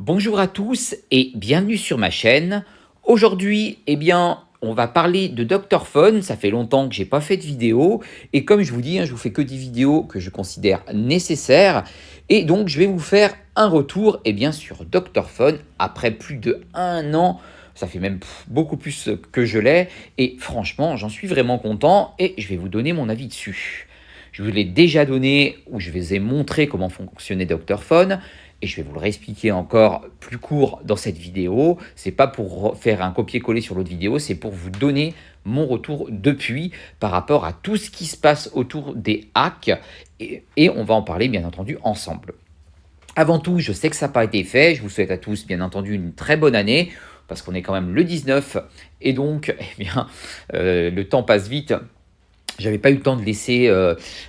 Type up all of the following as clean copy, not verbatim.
Bonjour à tous et bienvenue sur ma chaîne. Aujourd'hui, on va parler de Dr Phone. Ça fait longtemps que j'ai pas fait de vidéo et comme je vous dis, je vous fais que des vidéos que je considère nécessaires et donc je vais vous faire un retour sur Dr Phone après plus de 1 an. Ça fait même beaucoup plus que je l'ai et franchement, j'en suis vraiment content et je vais vous donner mon avis dessus. Je vous l'ai déjà donné ou je vous ai montré comment fonctionnait Dr Phone et je vais vous le réexpliquer encore plus court dans cette vidéo. C'est pas pour faire un copier-coller sur l'autre vidéo, c'est pour vous donner mon retour depuis par rapport à tout ce qui se passe autour des hacks et on va en parler bien entendu ensemble. Avant tout, je sais que ça n'a pas été fait. Je vous souhaite à tous, bien entendu, une très bonne année parce qu'on est quand même le 19 et donc, le temps passe vite. J'avais pas eu le temps de laisser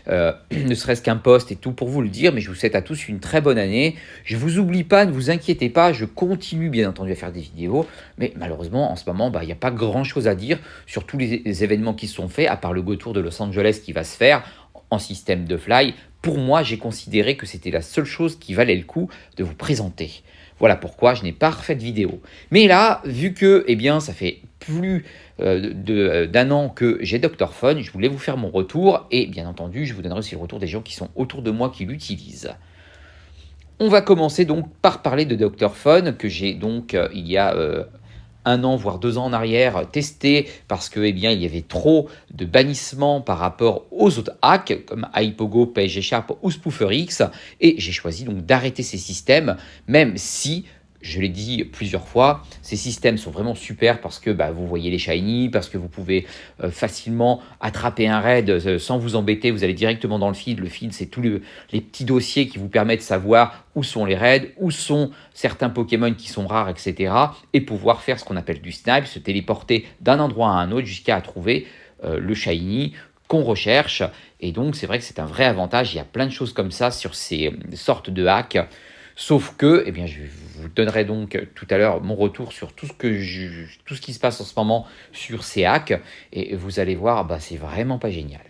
ne serait-ce qu'un post et tout pour vous le dire, mais je vous souhaite à tous une très bonne année. Je vous oublie pas, ne vous inquiétez pas, je continue bien entendu à faire des vidéos, mais malheureusement en ce moment, il n'y a pas grand-chose à dire sur tous les événements qui se sont faits, à part le Go Tour de Los Angeles qui va se faire en système de fly. Pour moi, j'ai considéré que c'était la seule chose qui valait le coup de vous présenter. Voilà pourquoi je n'ai pas refait de vidéo. Mais là, vu que ça fait plus d'un an que j'ai Dr Phone, je voulais vous faire mon retour et bien entendu, je vous donnerai aussi le retour des gens qui sont autour de moi qui l'utilisent. On va commencer donc par parler de Dr Phone que j'ai donc il y a 1 an, voire 2 ans en arrière, testé parce que il y avait trop de bannissements par rapport aux autres hacks comme Hypogo, PSG Sharp ou SpooferX et j'ai choisi donc d'arrêter ces systèmes, même si je l'ai dit plusieurs fois, ces systèmes sont vraiment super parce que vous voyez les shiny, parce que vous pouvez facilement attraper un raid sans vous embêter. Vous allez directement dans le feed. Le feed, c'est tous les petits dossiers qui vous permettent de savoir où sont les raids, où sont certains Pokémon qui sont rares, etc. Et pouvoir faire ce qu'on appelle du snipe, se téléporter d'un endroit à un autre jusqu'à trouver le shiny qu'on recherche. Et donc, c'est vrai que c'est un vrai avantage. Il y a plein de choses comme ça sur ces sortes de hacks. Sauf que, je vous donnerai donc tout à l'heure mon retour sur tout ce qui se passe en ce moment sur ces hacks. Et vous allez voir, c'est vraiment pas génial.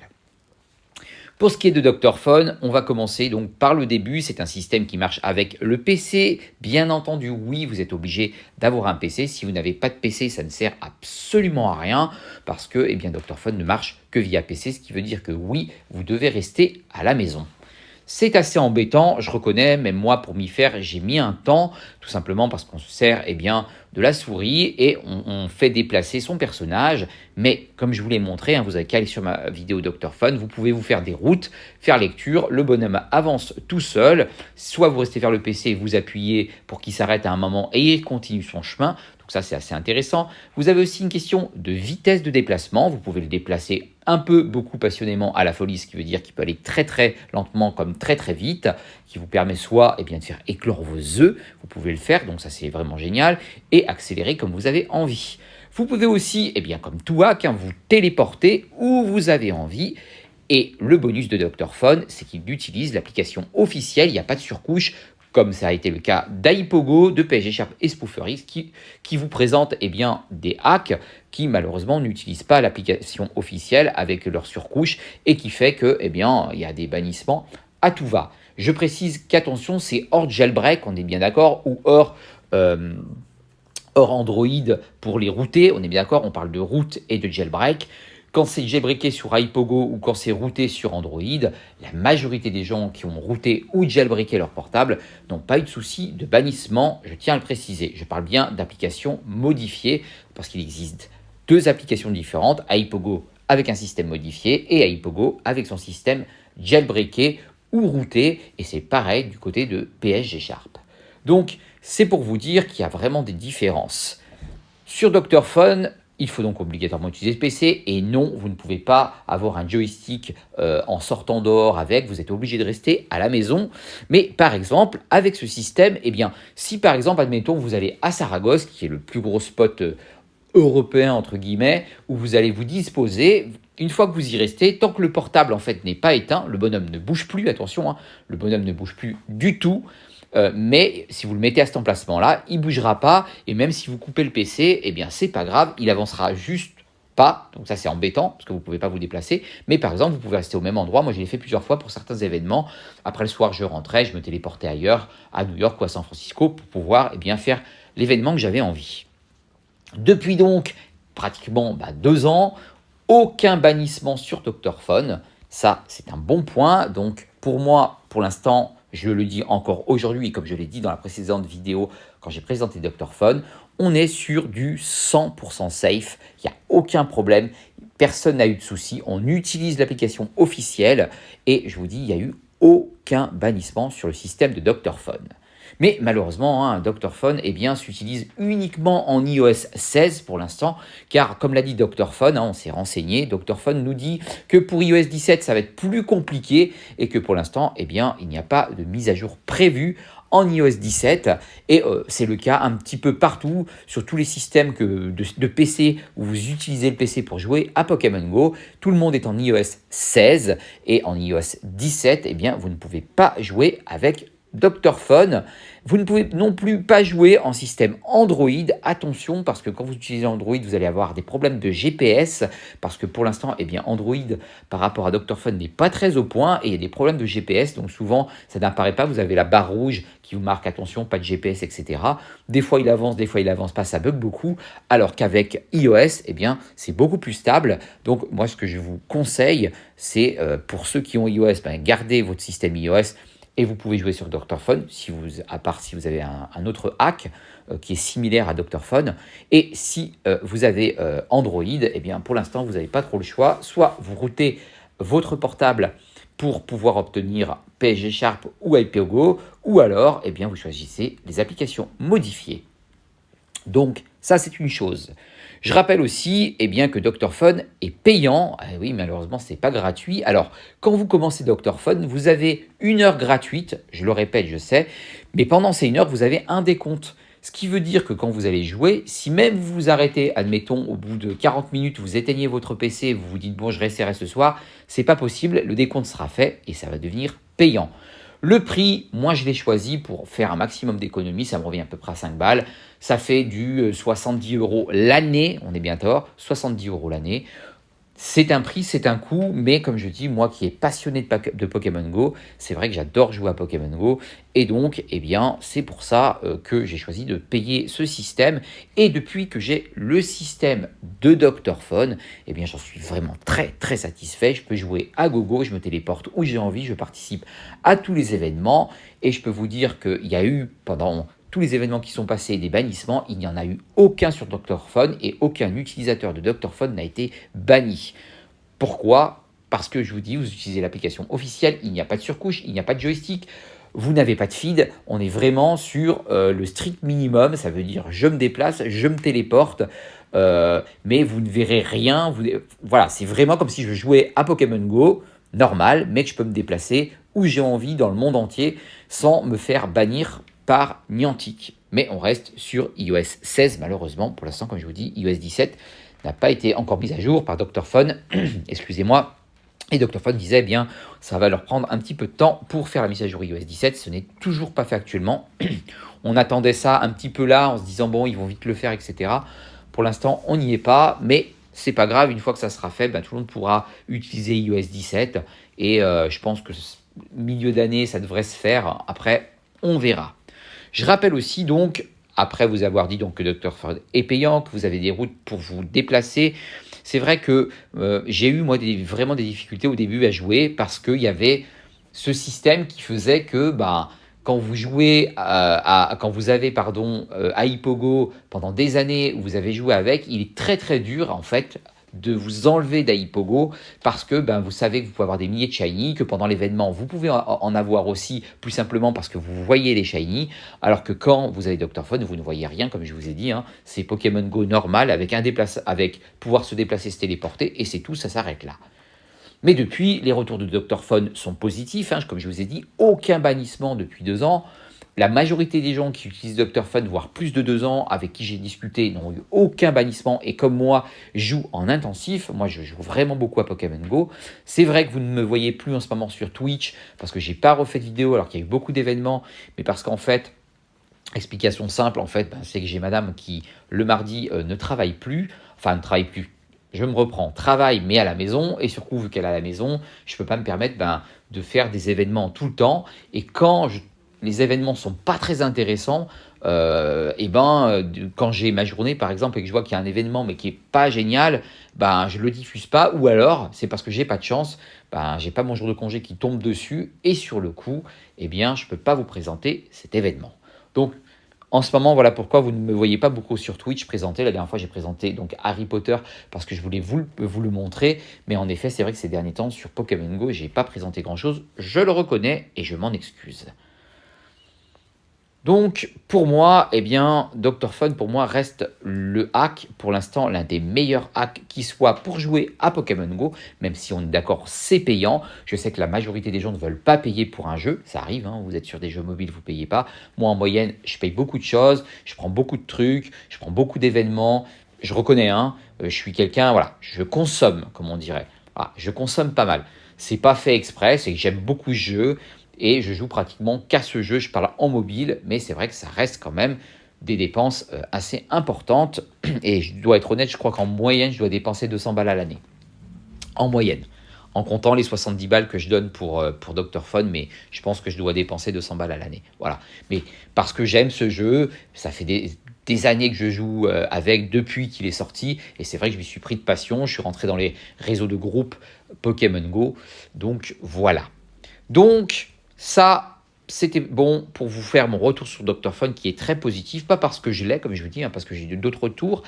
Pour ce qui est de Dr Phone, on va commencer donc par le début. C'est un système qui marche avec le PC. Bien entendu, oui, vous êtes obligé d'avoir un PC. Si vous n'avez pas de PC, ça ne sert absolument à rien parce que Dr Phone ne marche que via PC, ce qui veut dire que oui, vous devez rester à la maison. C'est assez embêtant, je reconnais, même moi pour m'y faire, j'ai mis un temps, tout simplement parce qu'on se sert de la souris et on fait déplacer son personnage. Mais comme je vous l'ai montré, vous avez qu'à aller sur ma vidéo Dr Phone, vous pouvez vous faire des routes, faire lecture, le bonhomme avance tout seul, soit vous restez vers le PC, vous appuyez pour qu'il s'arrête à un moment et il continue son chemin. Donc ça, c'est assez intéressant. Vous avez aussi une question de vitesse de déplacement. Vous pouvez le déplacer un peu, beaucoup passionnément à la folie, ce qui veut dire qu'il peut aller très très lentement comme très très vite, qui vous permet soit de faire éclore vos œufs, vous pouvez le faire, donc ça c'est vraiment génial, et accélérer comme vous avez envie. Vous pouvez aussi, comme tout hack, vous téléporter où vous avez envie. Et le bonus de Dr Phone, c'est qu'il utilise l'application officielle, il n'y a pas de surcouche, comme ça a été le cas d'Hypogo, de PSG Sharp et SpooferX, qui vous présentent des hacks qui malheureusement n'utilisent pas l'application officielle avec leur surcouche et qui fait que il y a des bannissements à tout va. Je précise qu'attention, c'est hors jailbreak, on est bien d'accord, ou hors Android pour les router, on est bien d'accord, on parle de route et de jailbreak. Quand c'est jailbreaké sur Hypogo ou quand c'est routé sur Android, la majorité des gens qui ont routé ou jailbreaké leur portable n'ont pas eu de souci de bannissement, je tiens à le préciser. Je parle bien d'applications modifiées parce qu'il existe 2 applications différentes, Hypogo avec un système modifié et Hypogo avec son système jailbreaké ou routé, et c'est pareil du côté de PSG Sharp. Donc, c'est pour vous dire qu'il y a vraiment des différences. Sur Dr Phone, il faut donc obligatoirement utiliser le PC et non, vous ne pouvez pas avoir un joystick en sortant dehors avec, vous êtes obligé de rester à la maison. Mais par exemple, avec ce système, si par exemple, admettons, vous allez à Saragosse, qui est le plus gros spot européen entre guillemets, où vous allez vous disposer, une fois que vous y restez, tant que le portable en fait n'est pas éteint, le bonhomme ne bouge plus, attention, le bonhomme ne bouge plus du tout. Mais si vous le mettez à cet emplacement-là, il ne bougera pas. Et même si vous coupez le PC, c'est pas grave, il avancera juste pas. Donc ça, c'est embêtant parce que vous ne pouvez pas vous déplacer. Mais par exemple, vous pouvez rester au même endroit. Moi, je l'ai fait plusieurs fois pour certains événements. Après le soir, je rentrais, je me téléportais ailleurs, à New York ou à San Francisco, pour pouvoir faire l'événement que j'avais envie. Depuis donc pratiquement 2 ans, aucun bannissement sur Doctorphone. Ça, c'est un bon point. Donc pour moi, pour l'instant, je le dis encore aujourd'hui, comme je l'ai dit dans la précédente vidéo quand j'ai présenté Doctorphone, on est sur du 100% safe. Il n'y a aucun problème. Personne n'a eu de soucis. On utilise l'application officielle et je vous dis, il n'y a eu aucun bannissement sur le système de Doctorphone. Mais malheureusement, Doctorphone s'utilise uniquement en iOS 16 pour l'instant, car comme l'a dit Doctorphone, on s'est renseigné, Doctorphone nous dit que pour iOS 17, ça va être plus compliqué et que pour l'instant, il n'y a pas de mise à jour prévue en iOS 17 et c'est le cas un petit peu partout sur tous les systèmes de PC où vous utilisez le PC pour jouer à Pokémon Go. Tout le monde est en iOS 16 et en iOS 17, vous ne pouvez pas jouer avec Doctorphone. Vous ne pouvez non plus pas jouer en système Android. Attention, parce que quand vous utilisez Android, vous allez avoir des problèmes de GPS, parce que pour l'instant, Android, par rapport à Doctorphone, n'est pas très au point, et il y a des problèmes de GPS, donc souvent, ça n'apparaît pas, vous avez la barre rouge qui vous marque, attention, pas de GPS, etc. Des fois, il avance pas, ça bug beaucoup, alors qu'avec iOS, c'est beaucoup plus stable. Donc, moi, ce que je vous conseille, c'est, pour ceux qui ont iOS, gardez votre système iOS, et vous pouvez jouer sur Doctorphone, à part si vous avez un autre hack qui est similaire à Doctorphone. Et si vous avez Android, pour l'instant, vous n'avez pas trop le choix. Soit vous routez votre portable pour pouvoir obtenir PSG Sharp ou iPogo, ou alors vous choisissez les applications modifiées. Donc, ça, c'est une chose. Je rappelle aussi que Doctorphone est payant. Oui, malheureusement, ce n'est pas gratuit. Alors, quand vous commencez Doctorphone, vous avez 1 heure gratuite. Je le répète, je sais. Mais pendant ces 1 heure, vous avez un décompte. Ce qui veut dire que quand vous allez jouer, si même vous vous arrêtez, admettons, au bout de 40 minutes, vous éteignez votre PC, vous vous dites « bon, je resterai ce soir », c'est pas possible. Le décompte sera fait et ça va devenir payant. Le prix, moi je l'ai choisi pour faire un maximum d'économies, ça me revient à peu près à 5 balles. Ça fait du 70 € l'année, on est bien tort, 70 € l'année. C'est un prix, c'est un coût, mais comme je dis, moi qui est passionné de Pokémon Go, c'est vrai que j'adore jouer à Pokémon Go. Et donc, c'est pour ça que j'ai choisi de payer ce système. Et depuis que j'ai le système de Doctorphone, j'en suis vraiment très très satisfait. Je peux jouer à gogo, je me téléporte où j'ai envie, je participe à tous les événements. Et je peux vous dire qu'il y a eu pendant tous les événements qui sont passés, des bannissements, il n'y en a eu aucun sur Doctorphone et aucun utilisateur de Doctorphone n'a été banni. Pourquoi? Parce que je vous dis, vous utilisez l'application officielle, il n'y a pas de surcouche, il n'y a pas de joystick, vous n'avez pas de feed, on est vraiment sur le strict minimum, ça veut dire je me déplace, je me téléporte, mais vous ne verrez rien. Voilà, c'est vraiment comme si je jouais à Pokémon Go, normal, mais que je peux me déplacer où j'ai envie dans le monde entier sans me faire bannir par Niantic. Mais on reste sur iOS 16 malheureusement. Pour l'instant, comme je vous dis, iOS 17 n'a pas été encore mise à jour par Doctorphone. Excusez-moi. Et Doctorphone disait, ça va leur prendre un petit peu de temps pour faire la mise à jour iOS 17. Ce n'est toujours pas fait actuellement. On attendait ça un petit peu là en se disant, bon, ils vont vite le faire, etc. Pour l'instant, on n'y est pas, mais c'est pas grave. Une fois que ça sera fait, tout le monde pourra utiliser iOS 17. Et je pense que milieu d'année, ça devrait se faire. Après, on verra. Je rappelle aussi donc, après vous avoir dit donc que Doctorphone est payant, que vous avez des routes pour vous déplacer, c'est vrai que j'ai eu moi vraiment des difficultés au début à jouer parce qu'il y avait ce système qui faisait que quand vous jouez quand vous avez iPogo pendant des années où vous avez joué avec, il est très très dur en fait de vous enlever d'iPogo parce que vous savez que vous pouvez avoir des milliers de shiny, que pendant l'événement vous pouvez en avoir aussi plus simplement parce que vous voyez les shiny, alors que quand vous avez Doctorphone vous ne voyez rien comme je vous ai dit, c'est Pokémon Go normal avec pouvoir se déplacer, se téléporter et c'est tout, ça s'arrête là. Mais depuis, les retours de Doctorphone sont positifs, comme je vous ai dit, aucun bannissement depuis 2 ans. La majorité des gens qui utilisent Doctorphone, voire plus de 2 ans, avec qui j'ai discuté, n'ont eu aucun bannissement et comme moi, jouent en intensif. Moi, je joue vraiment beaucoup à Pokémon Go. C'est vrai que vous ne me voyez plus en ce moment sur Twitch parce que j'ai pas refait de vidéo alors qu'il y a eu beaucoup d'événements, mais parce qu'en fait, explication simple, c'est que j'ai madame qui, le mardi, ne travaille plus, je me reprends, travail, mais à la maison, et surtout, vu qu'elle est à la maison, je ne peux pas me permettre de faire des événements tout le temps. Et les événements ne sont pas très intéressants, quand j'ai ma journée, par exemple, et que je vois qu'il y a un événement, mais qui n'est pas génial, je ne le diffuse pas, ou alors, c'est parce que j'ai pas de chance, j'ai pas mon jour de congé qui tombe dessus, et sur le coup, je ne peux pas vous présenter cet événement. Donc, en ce moment, voilà pourquoi vous ne me voyez pas beaucoup sur Twitch présenter. La dernière fois, j'ai présenté donc Harry Potter parce que je voulais vous le montrer. Mais en effet, c'est vrai que ces derniers temps, sur Pokémon Go, je n'ai pas présenté grand-chose. Je le reconnais et je m'en excuse. Donc, pour moi, Dr. Fun, pour moi, reste le hack, pour l'instant, l'un des meilleurs hacks qui soit pour jouer à Pokémon Go, même si on est d'accord, c'est payant. Je sais que la majorité des gens ne veulent pas payer pour un jeu, ça arrive, hein, vous êtes sur des jeux mobiles, vous ne payez pas. Moi, en moyenne, je paye beaucoup de choses, je prends beaucoup de trucs, je prends beaucoup d'événements. Je reconnais, hein, je suis quelqu'un, voilà, je consomme, comme on dirait. Voilà, je consomme pas mal. C'est pas fait exprès, c'est que j'aime beaucoup ce jeu et je joue pratiquement qu'à ce jeu. Je parle en mobile, mais c'est vrai que ça reste quand même des dépenses assez importantes. Et je dois être honnête, je crois qu'en moyenne, je dois dépenser 200 balles à l'année. En moyenne. En comptant les 70 balles que je donne pour Dr. Fun, mais je pense que je dois dépenser 200 balles à l'année. Voilà. Mais parce que j'aime ce jeu, ça fait des années que je joue avec depuis qu'il est sorti. Et c'est vrai que je m'y suis pris de passion. Je suis rentré dans les réseaux de groupe Pokémon Go. Donc voilà. Donc, ça, c'était bon pour vous faire mon retour sur Dr. Fun qui est très positif, pas parce que je l'ai, comme je vous dis, hein, parce que j'ai eu d'autres retours.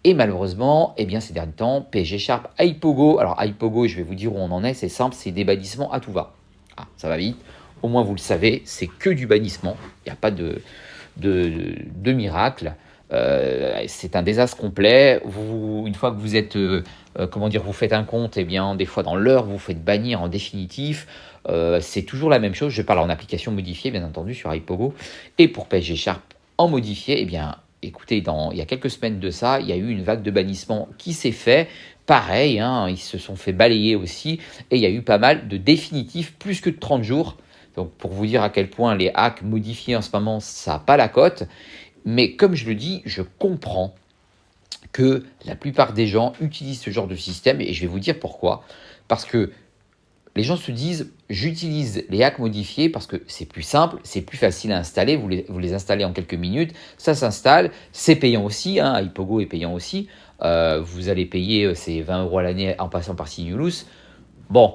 Et malheureusement, ces derniers temps, PSG Sharp, Hypogo. Alors, Hypogo, je vais vous dire où on en est, c'est simple, c'est des bannissements à tout va. Ah, ça va vite. Au moins, vous le savez, c'est que du bannissement. Il n'y a pas de miracle. C'est un désastre complet. Une fois que vous êtes, vous faites un compte, des fois dans l'heure, vous faites bannir en définitif. C'est toujours la même chose. Je parle en application modifiée, bien entendu, sur Hypogo. Et pour PSG Sharp en modifié, écoutez, il y a quelques semaines de ça, il y a eu une vague de bannissement qui s'est fait. Pareil, hein, ils se sont fait balayer aussi. Et il y a eu pas mal de définitifs, plus que de 30 jours. Donc, pour vous dire à quel point les hacks modifiés en ce moment, ça n'a pas la cote. Mais comme je le dis, je comprends que la plupart des gens utilisent ce genre de système et je vais vous dire pourquoi. Parce que les gens se disent, j'utilise les hacks modifiés parce que c'est plus simple, c'est plus facile à installer, vous les installez en quelques minutes, ça s'installe, c'est payant aussi, hein, Hypogo est payant aussi, vous allez payer ces 20 € à l'année en passant par Sinulus. Bon,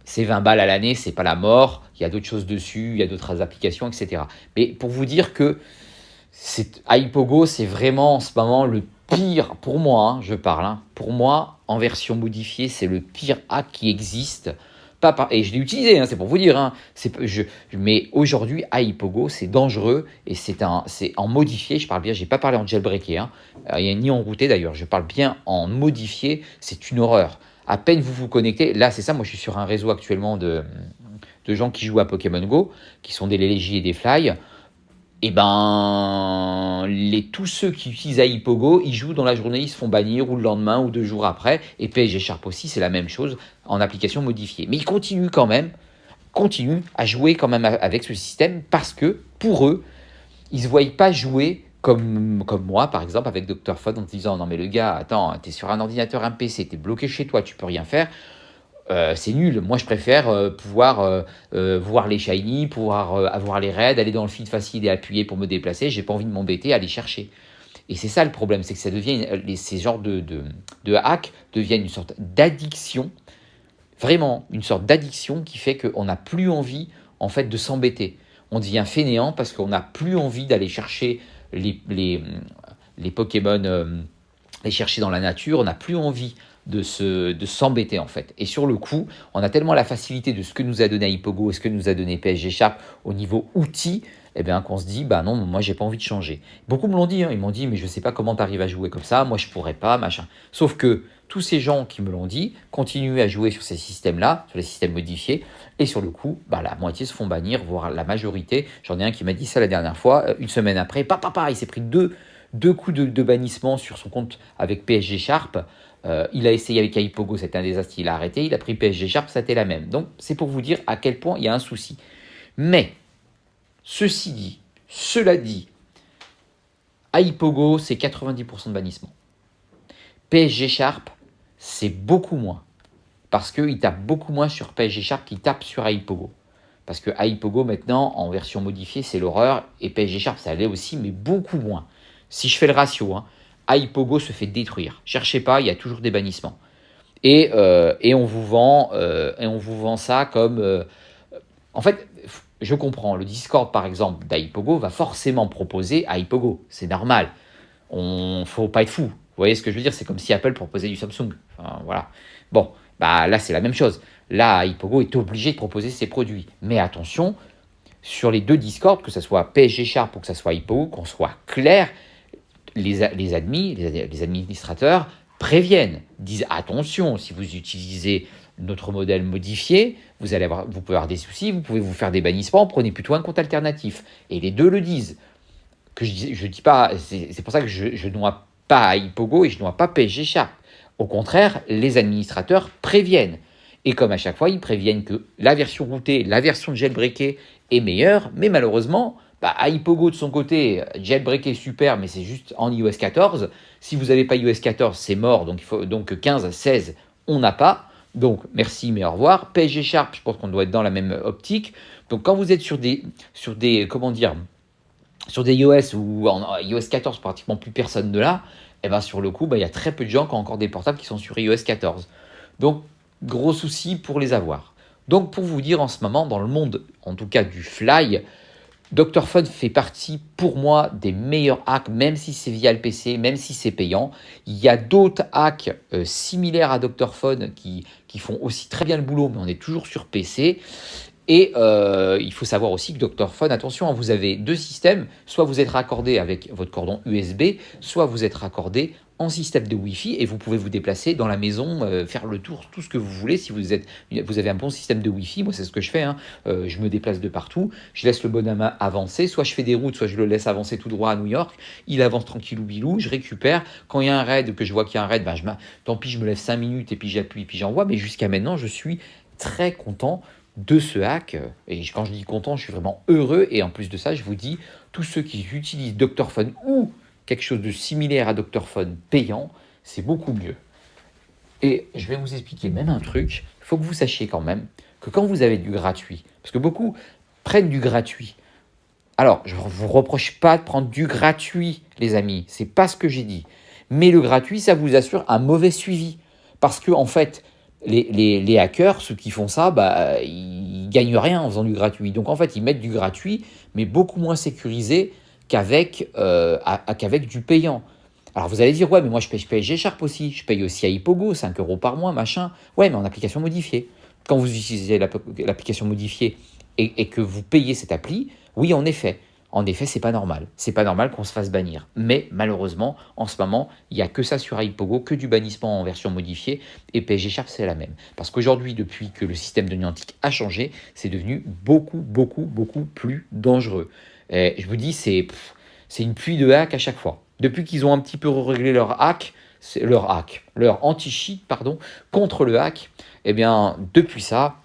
c'est 20 balles à l'année, c'est pas la mort, il y a d'autres choses dessus, il y a d'autres applications, etc. Mais pour vous dire que Hypogo, c'est vraiment en ce moment le pire, pour moi, hein, je parle, hein, pour moi, en version modifiée, c'est le pire hack qui existe. Et je l'ai utilisé, hein, c'est pour vous dire. Hein, mais aujourd'hui, Hypogo, c'est dangereux et c'est en modifié. Je parle bien, j'ai pas parlé en jailbreaké, hein, ni en routé d'ailleurs. Je parle bien en modifié. C'est une horreur. À peine vous vous connectez, là c'est ça. Moi, je suis sur un réseau actuellement de gens qui jouent à Pokémon Go, qui sont des Lélégi et des Fly. Tous ceux qui utilisent Hypogo, ils jouent dans la journée, ils se font bannir ou le lendemain ou 2 jours après. Et PSG Sharp aussi, c'est la même chose en application modifiée. Mais ils continuent à jouer quand même avec ce système parce que pour eux, ils ne se voient pas jouer comme moi, par exemple, avec Dr. Fun en se disant non mais le gars, attends, t'es sur un ordinateur, un PC, t'es bloqué chez toi, tu peux rien faire. C'est nul. Moi, je préfère pouvoir voir les shiny, pouvoir avoir les raids, aller dans le feed facile et appuyer pour me déplacer. J'ai pas envie de m'embêter à aller chercher. Et c'est ça le problème, c'est que ça devient ces genres de hacks deviennent une sorte d'addiction, vraiment une sorte d'addiction qui fait qu'on n'a plus envie en fait de s'embêter. On devient fainéant parce qu'on n'a plus envie d'aller chercher les Pokémon, les chercher dans la nature. On n'a plus envie de s'embêter en fait. Et sur le coup, on a tellement la facilité de ce que nous a donné Hypogo et ce que nous a donné PSG Sharp au niveau outils, qu'on se dit, non, moi j'ai pas envie de changer. Beaucoup me l'ont dit, hein, ils m'ont dit, mais je sais pas comment tu arrives à jouer comme ça, moi je pourrais pas, machin. Sauf que tous ces gens qui me l'ont dit continuent à jouer sur ces systèmes-là, sur les systèmes modifiés, et sur le coup, la moitié se font bannir, voire la majorité. J'en ai un qui m'a dit ça la dernière fois, une semaine après, il s'est pris deux coups de bannissement sur son compte avec PSG Sharp. Il a essayé avec Hypogo, c'était un désastre, il a arrêté. Il a pris PSG Sharp, c'était la même. Donc, c'est pour vous dire à quel point il y a un souci. Mais, cela dit, Hypogo, c'est 90% de bannissement. PSG Sharp, c'est beaucoup moins. Parce qu'il tape beaucoup moins sur PSG Sharp qu'il tape sur AIPogo. Parce que AIPogo, maintenant, en version modifiée, c'est l'horreur. Et PSG Sharp, ça allait aussi, mais beaucoup moins. Si je fais le ratio, hein, AIPogo se fait détruire. Cherchez pas, il y a toujours des bannissements. Et on vous vend ça comme... en fait, je comprends. Le Discord, par exemple, d'AIPogo va forcément proposer AIPogo. C'est normal. On faut pas être fou. Vous voyez ce que je veux dire? C'est comme si Apple proposait du Samsung. Enfin, voilà. Bon, bah là, c'est la même chose. Là, AIPogo est obligé de proposer ses produits. Mais attention, sur les deux Discord, que ce soit PSG Sharp ou que ce soit AIPogo, qu'on soit clair, les administrateurs préviennent, disent attention, si vous utilisez notre modèle modifié, vous pouvez avoir des soucis, vous pouvez vous faire des bannissements, prenez plutôt un compte alternatif. Et les deux le disent. Que je dis pas, c'est pour ça que je noie pas AIPogo et je noie pas PSG Sharp. Au contraire, les administrateurs préviennent. Et comme à chaque fois, ils préviennent que la version routée, la version jailbreakée est meilleure, mais malheureusement, AIPogo de son côté, jailbreaké super, mais c'est juste en iOS 14. Si vous n'avez pas iOS 14, c'est mort, donc il faut donc 15, 16, on n'a pas. Donc merci, mais au revoir. PSG Sharp, je pense qu'on doit être dans la même optique. Donc quand vous êtes sur des comment dire, sur des iOS ou en iOS 14, pratiquement plus personne ne l'a, et ben sur le coup, il y a très peu de gens qui ont encore des portables qui sont sur iOS 14. Donc, gros souci pour les avoir. Donc, pour vous dire, en ce moment, dans le monde, en tout cas du Fly, Dr. Fun fait partie, pour moi, des meilleurs hacks, même si c'est via le PC, même si c'est payant. Il y a d'autres hacks similaires à Dr. Fun qui font aussi très bien le boulot, mais on est toujours sur PC. Et il faut savoir aussi que Dr. Fun, attention, vous avez deux systèmes. Soit vous êtes raccordé avec votre cordon USB, soit vous êtes raccordé en système de Wi-Fi et vous pouvez vous déplacer dans la maison, faire le tour, tout ce que vous voulez. Si vous avez un bon système de Wi-Fi, moi c'est ce que je fais, hein. Je me déplace de partout, je laisse le bonhomme avancer, soit je fais des routes, soit je le laisse avancer tout droit à New York, il avance tranquillou bilou, je récupère. Quand il y a un raid, que je vois qu'il y a un raid, tant pis, je me lève 5 minutes et puis j'appuie et puis j'envoie. Mais jusqu'à maintenant, je suis très content de ce hack. Et quand je dis content, je suis vraiment heureux. Et en plus de ça, je vous dis, tous ceux qui utilisent Dr. Fun ou quelque chose de similaire à Dr. Fun payant, c'est beaucoup mieux. Et je vais vous expliquer même un truc. Il faut que vous sachiez quand même que quand vous avez du gratuit, parce que beaucoup prennent du gratuit. Alors, je ne vous reproche pas de prendre du gratuit, les amis. C'est pas ce que j'ai dit. Mais le gratuit, ça vous assure un mauvais suivi. Parce que, en fait, les hackers, ceux qui font ça, ils gagnent rien en faisant du gratuit. Donc en fait, ils mettent du gratuit, mais beaucoup moins sécurisé qu'avec du payant. Alors vous allez dire, ouais, mais moi je paye PSG Sharp aussi, je paye aussi AIPogo, 5 euros par mois, machin. Ouais, mais en application modifiée. Quand vous utilisez l'application modifiée et que vous payez cette appli, oui, en effet, c'est pas normal. C'est pas normal qu'on se fasse bannir. Mais malheureusement, en ce moment, il n'y a que ça sur AIPogo, que du bannissement en version modifiée. Et PSG Sharp, c'est la même. Parce qu'aujourd'hui, depuis que le système de Niantic a changé, c'est devenu beaucoup, beaucoup, beaucoup plus dangereux. Et je vous dis, c'est une pluie de hacks à chaque fois. Depuis qu'ils ont un petit peu réglé leur anti-cheat, pardon, contre le hack, eh bien, depuis ça,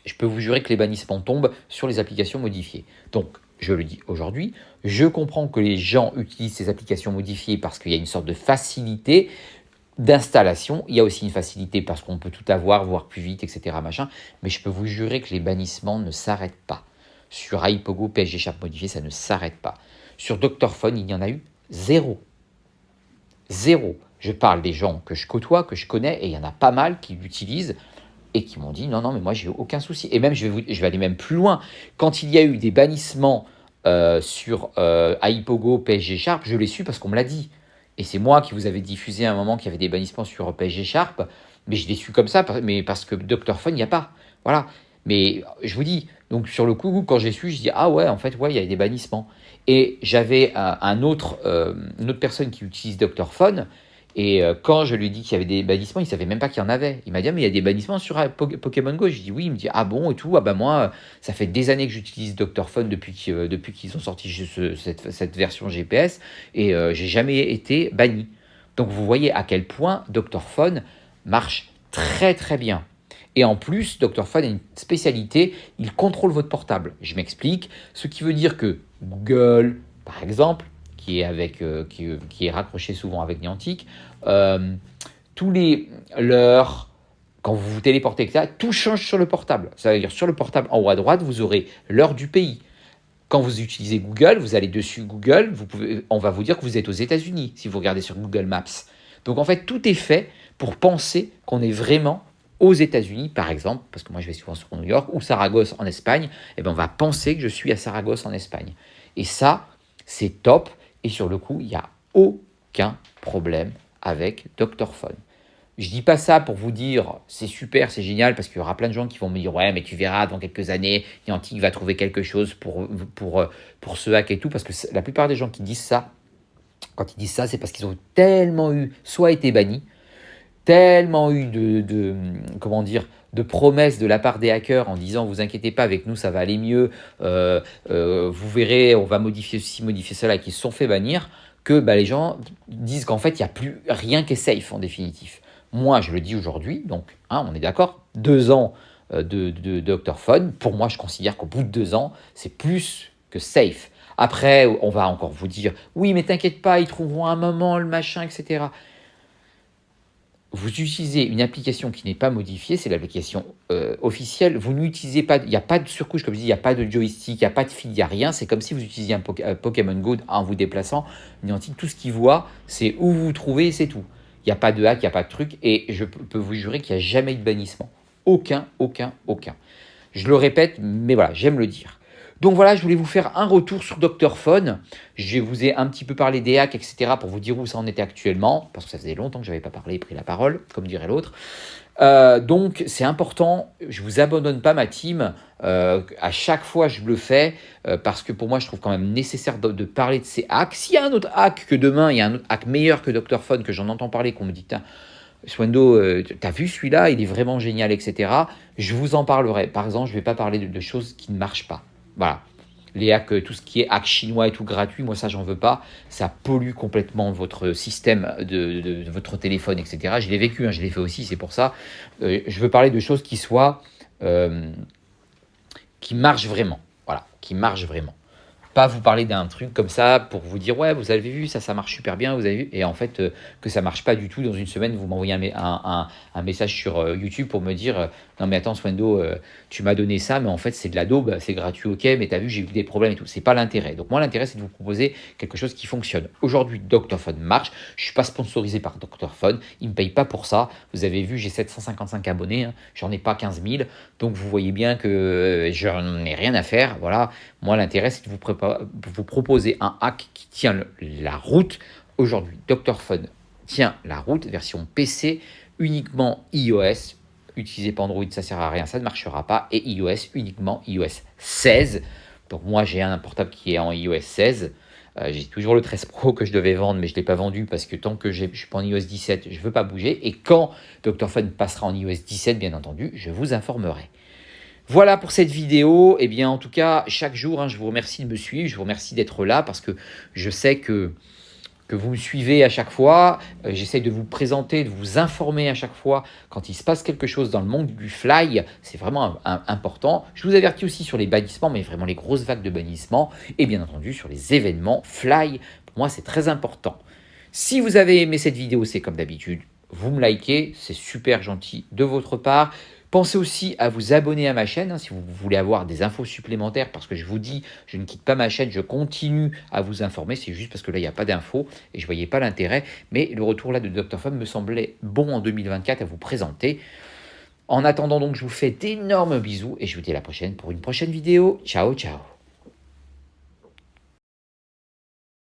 je peux vous jurer que les bannissements tombent sur les applications modifiées. Donc, je le dis aujourd'hui, je comprends que les gens utilisent ces applications modifiées parce qu'il y a une sorte de facilité d'installation. Il y a aussi une facilité parce qu'on peut tout avoir, voir plus vite, etc. Machin. Mais je peux vous jurer que les bannissements ne s'arrêtent pas. Sur AIPogo, PSG Sharp modifié, ça ne s'arrête pas. Sur Dr. Fun, il y en a eu zéro. Zéro. Je parle des gens que je côtoie, que je connais, et il y en a pas mal qui l'utilisent et qui m'ont dit non, non, mais moi, j'ai aucun souci. Et même, je vais aller même plus loin. Quand il y a eu des bannissements sur AIPogo, PSG Sharp, je l'ai su parce qu'on me l'a dit. Et c'est moi qui vous avais diffusé à un moment qu'il y avait des bannissements sur PSG Sharp, mais je l'ai su comme ça, mais parce que Dr. Fun, il n'y a pas. Voilà. Mais je vous dis, donc sur le coup, quand j'ai su, je dis ah ouais, en fait, ouais, il y a des bannissements. Et j'avais une autre personne qui utilise Dr. Fun. Et quand je lui ai dit qu'il y avait des bannissements, il ne savait même pas qu'il y en avait. Il m'a dit, ah, mais il y a des bannissements sur Pokémon Go. Je dis, oui. Il me dit, ah bon, et tout. Ah bah moi, ça fait des années que j'utilise Dr. Fun depuis qu'ils ont sorti cette version GPS. Et j'ai jamais été banni. Donc vous voyez à quel point Dr. Fun marche très très bien. Et en plus, Dr. Fun a une spécialité, il contrôle votre portable. Je m'explique. Ce qui veut dire que Google, par exemple, qui est raccroché souvent avec Niantic, tous les l'heure, quand vous vous téléportez, etc., tout change sur le portable. Ça veut dire sur le portable, en haut à droite, vous aurez l'heure du pays. Quand vous utilisez Google, vous allez dessus Google, on va vous dire que vous êtes aux États-Unis si vous regardez sur Google Maps. Donc en fait, tout est fait pour penser qu'on est vraiment aux États-Unis, par exemple, parce que moi je vais souvent sur New York ou Saragosse en Espagne, et ben on va penser que je suis à Saragosse en Espagne. Et ça, c'est top. Et sur le coup, il n'y a aucun problème avec Dr. Phone. Je dis pas ça pour vous dire c'est super, c'est génial, parce qu'il y aura plein de gens qui vont me dire ouais, mais tu verras dans quelques années, Niantic va trouver quelque chose pour ce hack et tout, parce que la plupart des gens qui disent ça, quand ils disent ça, c'est parce qu'ils ont tellement eu, soit été bannis, tellement eu comment dire, de promesses de la part des hackers en disant vous inquiétez pas, avec nous ça va aller mieux, vous verrez, on va modifier ceci, modifier cela, et qui se sont fait bannir, que bah, les gens disent qu'en fait il n'y a plus rien qui est safe en définitif. Moi je le dis aujourd'hui, donc hein, on est d'accord, 2 ans de Dr. Phone, pour moi je considère qu'au bout de 2 ans c'est plus que safe. Après on va encore vous dire oui mais t'inquiète pas, ils trouveront un moment le machin, etc. Vous utilisez une application qui n'est pas modifiée, c'est l'application officielle. Vous n'utilisez pas, il n'y a pas de surcouche, comme je dis, il n'y a pas de joystick, il n'y a pas de fil, il n'y a rien. C'est comme si vous utilisiez un Pokémon Go en vous déplaçant. Niantic, tout ce qu'il voit, c'est où vous vous trouvez et c'est tout. Il n'y a pas de hack, il n'y a pas de truc. Et je peux vous jurer qu'il n'y a jamais eu de bannissement. Aucun, aucun, aucun. Je le répète, mais voilà, j'aime le dire. Donc voilà, je voulais vous faire un retour sur Dr. Phone. Je vous ai un petit peu parlé des hacks, etc. pour vous dire où ça en était actuellement, parce que ça faisait longtemps que je n'avais pas parlé et pris la parole, comme dirait l'autre. Donc c'est important, je ne vous abandonne pas ma team. À chaque fois, je le fais, parce que pour moi, je trouve quand même nécessaire de parler de ces hacks. S'il y a un autre hack que demain, il y a un autre hack meilleur que Dr. Phone, que j'en entends parler, qu'on me dit, Swendo, t'as vu celui-là, il est vraiment génial, etc. Je vous en parlerai. Par exemple, je ne vais pas parler de choses qui ne marchent pas. Voilà. Les hacks, tout ce qui est hack chinois et tout gratuit, moi ça j'en veux pas. Ça pollue complètement votre système de votre téléphone, etc. Je l'ai vécu, hein, je l'ai fait aussi, c'est pour ça. Je veux parler de choses qui soient, qui marchent vraiment. Voilà, qui marchent vraiment. Pas vous parler d'un truc comme ça pour vous dire ouais vous avez vu ça marche super bien, vous avez vu, et en fait que ça marche pas du tout. Dans une semaine vous m'envoyez un message sur YouTube pour me dire non mais attends Swendo, tu m'as donné ça mais en fait c'est de la daube, c'est gratuit, ok, mais t'as vu j'ai eu des problèmes et tout. C'est pas l'intérêt. Donc moi l'intérêt c'est de vous proposer quelque chose qui fonctionne. Aujourd'hui Dr. Phone marche, je suis pas sponsorisé par Dr. Phone, il me paye pas pour ça. Vous avez vu, j'ai 755 abonnés, hein, j'en ai pas 15 000, donc vous voyez bien que je n'en ai rien à faire. Voilà, moi l'intérêt c'est de vous proposer un hack qui tient la route. Aujourd'hui, Dr. Phone tient la route, version PC, uniquement iOS. Utilisez pas Android, ça sert à rien, ça ne marchera pas. Et iOS, uniquement iOS 16. Donc moi, j'ai un portable qui est en iOS 16. J'ai toujours le 13 Pro que je devais vendre, mais je ne l'ai pas vendu parce que tant que je ne suis pas en iOS 17, je ne veux pas bouger. Et quand Dr. Phone passera en iOS 17, bien entendu, je vous informerai. Voilà pour cette vidéo. Eh bien, en tout cas, chaque jour, hein, je vous remercie de me suivre, je vous remercie d'être là parce que je sais que vous me suivez à chaque fois. J'essaie de vous présenter, de vous informer à chaque fois quand il se passe quelque chose dans le monde du fly. C'est vraiment important. Je vous avertis aussi sur les bannissements, mais vraiment les grosses vagues de bannissement. Et bien entendu, sur les événements fly. Pour moi, c'est très important. Si vous avez aimé cette vidéo, c'est comme d'habitude, vous me likez. C'est super gentil de votre part. Pensez aussi à vous abonner à ma chaîne, hein, si vous voulez avoir des infos supplémentaires, parce que je vous dis, je ne quitte pas ma chaîne, je continue à vous informer, c'est juste parce que là, il n'y a pas d'infos et je ne voyais pas l'intérêt. Mais le retour là de Dr. Phone me semblait bon en 2024 à vous présenter. En attendant donc, je vous fais d'énormes bisous et je vous dis à la prochaine pour une prochaine vidéo. Ciao, ciao.